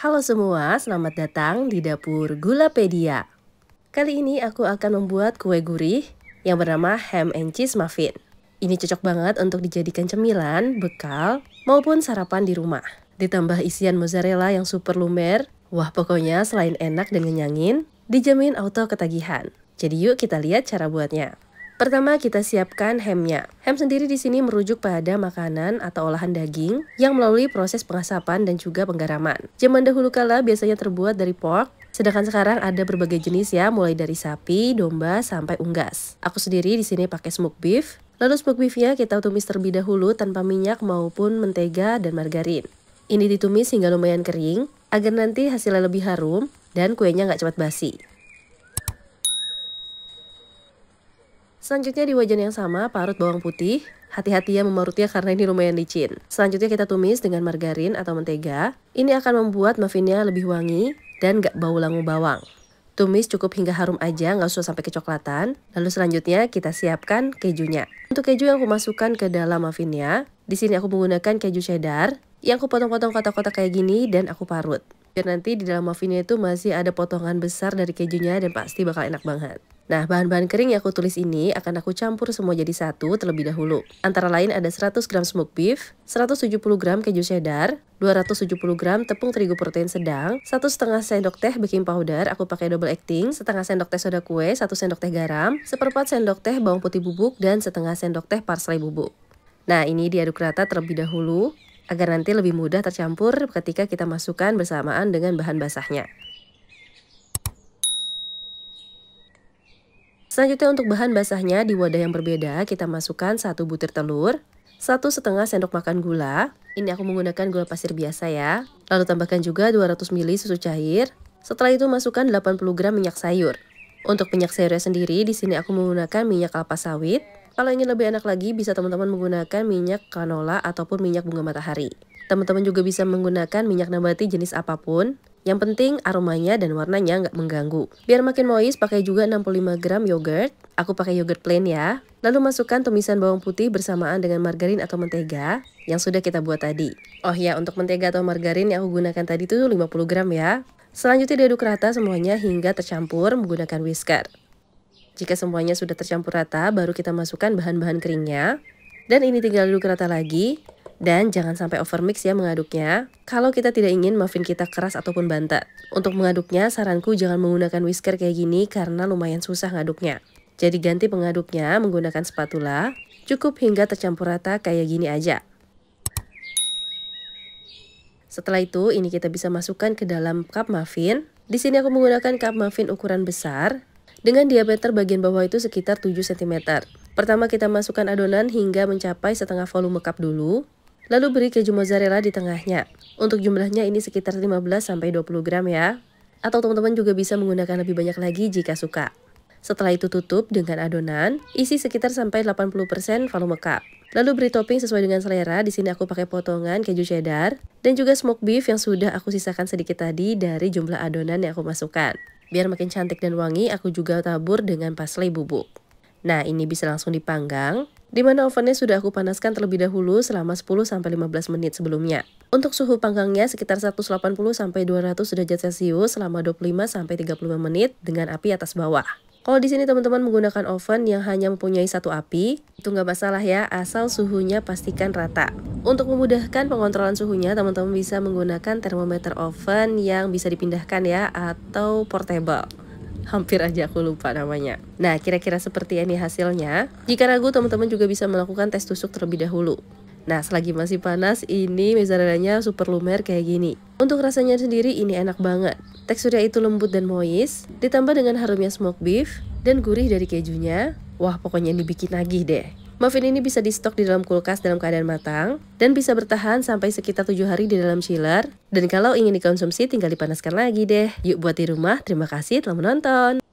Halo semua, selamat datang di dapur Gulapedia. Kali ini aku akan membuat kue gurih yang bernama ham and cheese muffin. Ini cocok banget untuk dijadikan cemilan, bekal, maupun sarapan di rumah. Ditambah isian mozzarella yang super lumer, wah pokoknya selain enak dan ngenyangin, dijamin auto ketagihan. Jadi yuk kita lihat cara buatnya. Pertama kita siapkan hamnya. Ham sendiri di sini merujuk pada makanan atau olahan daging yang melalui proses pengasapan dan juga penggaraman. Zaman dahulu kala biasanya terbuat dari pork, sedangkan sekarang ada berbagai jenis ya, mulai dari sapi, domba, sampai unggas. Aku sendiri di sini pakai smoked beef. Lalu smoked beefnya kita tumis terlebih dahulu tanpa minyak maupun mentega dan margarin. Ini ditumis hingga lumayan kering agar nanti hasilnya lebih harum dan kuenya nggak cepat basi. Selanjutnya di wajan yang sama parut bawang putih. Hati-hati ya memarutnya karena ini lumayan licin. Selanjutnya kita tumis dengan margarin atau mentega. Ini akan membuat muffinnya lebih wangi dan gak bau langu bawang. Tumis cukup hingga harum aja, nggak usah sampai kecoklatan. Lalu selanjutnya kita siapkan kejunya. Untuk keju yang aku masukkan ke dalam muffinnya, di sini aku menggunakan keju cheddar yang aku potong-potong kotak-kotak kayak gini dan aku parut. Biar nanti di dalam muffinnya itu masih ada potongan besar dari kejunya dan pasti bakal enak banget. Nah, bahan-bahan kering yang aku tulis ini akan aku campur semua jadi satu terlebih dahulu. Antara lain ada 100 gram smoked beef, 170 gram keju cheddar, 270 gram tepung terigu protein sedang, 1,5 sendok teh baking powder, aku pakai double acting, setengah sendok teh soda kue, 1 sendok teh garam, 1/4 sendok teh bawang putih bubuk, dan setengah sendok teh parsley bubuk. Nah, ini diaduk rata terlebih dahulu, agar nanti lebih mudah tercampur ketika kita masukkan bersamaan dengan bahan basahnya. Selanjutnya untuk bahan basahnya di wadah yang berbeda kita masukkan 1 butir telur, 1,5 sendok makan gula. Ini aku menggunakan gula pasir biasa ya. Lalu tambahkan juga 200 ml susu cair. Setelah itu masukkan 80 gram minyak sayur. Untuk minyak sayurnya sendiri di sini aku menggunakan minyak kelapa sawit. Kalau ingin lebih enak lagi bisa teman-teman menggunakan minyak canola ataupun minyak bunga matahari. Teman-teman juga bisa menggunakan minyak nabati jenis apapun. Yang penting aromanya dan warnanya nggak mengganggu. Biar makin moist pakai juga 65 gram yogurt. Aku pakai yogurt plain ya. Lalu masukkan tumisan bawang putih bersamaan dengan margarin atau mentega yang sudah kita buat tadi. Oh ya, untuk mentega atau margarin yang aku gunakan tadi itu 50 gram ya. Selanjutnya diaduk rata semuanya hingga tercampur menggunakan whisker. Jika semuanya sudah tercampur rata, baru kita masukkan bahan-bahan keringnya. Dan ini tinggal aduk rata lagi. Dan jangan sampai overmix ya mengaduknya. Kalau kita tidak ingin muffin kita keras ataupun bantet. Untuk mengaduknya saranku jangan menggunakan whisker kayak gini karena lumayan susah ngaduknya. Jadi ganti pengaduknya menggunakan spatula. Cukup hingga tercampur rata kayak gini aja. Setelah itu ini kita bisa masukkan ke dalam cup muffin. Di sini aku menggunakan cup muffin ukuran besar. Dengan diameter bagian bawah itu sekitar 7 cm. Pertama kita masukkan adonan hingga mencapai setengah volume cup dulu. Lalu beri keju mozzarella di tengahnya. Untuk jumlahnya ini sekitar 15-20 gram ya. Atau teman-teman juga bisa menggunakan lebih banyak lagi jika suka. Setelah itu tutup dengan adonan, isi sekitar sampai 80% volume cup. Lalu beri topping sesuai dengan selera. Di sini aku pakai potongan keju cheddar dan juga smoked beef yang sudah aku sisakan sedikit tadi dari jumlah adonan yang aku masukkan. Biar makin cantik dan wangi, aku juga tabur dengan parsley bubuk. Nah, ini bisa langsung dipanggang. Di mana ovennya sudah aku panaskan terlebih dahulu selama 10-15 menit sebelumnya. Untuk suhu panggangnya sekitar 180-200 derajat Celcius selama 25-35 menit dengan api atas bawah. Kalau di sini teman-teman menggunakan oven yang hanya mempunyai satu api, itu nggak masalah ya, asal suhunya pastikan rata. Untuk memudahkan pengontrolan suhunya, teman-teman bisa menggunakan termometer oven yang bisa dipindahkan ya, atau portable. Hampir aja aku lupa namanya. Nah, kira-kira seperti ini hasilnya. Jika ragu, teman-teman juga bisa melakukan tes tusuk terlebih dahulu. Nah, selagi masih panas, ini mozzarellanya super lumer kayak gini. Untuk rasanya sendiri ini enak banget. Teksturnya itu lembut dan moist, ditambah dengan harumnya smoked beef, dan gurih dari kejunya. Wah, pokoknya ini bikin nagih deh. Muffin ini bisa di stok di dalam kulkas dalam keadaan matang dan bisa bertahan sampai sekitar 7 hari di dalam chiller. Dan kalau ingin dikonsumsi tinggal dipanaskan lagi deh. Yuk buat di rumah. Terima kasih telah menonton.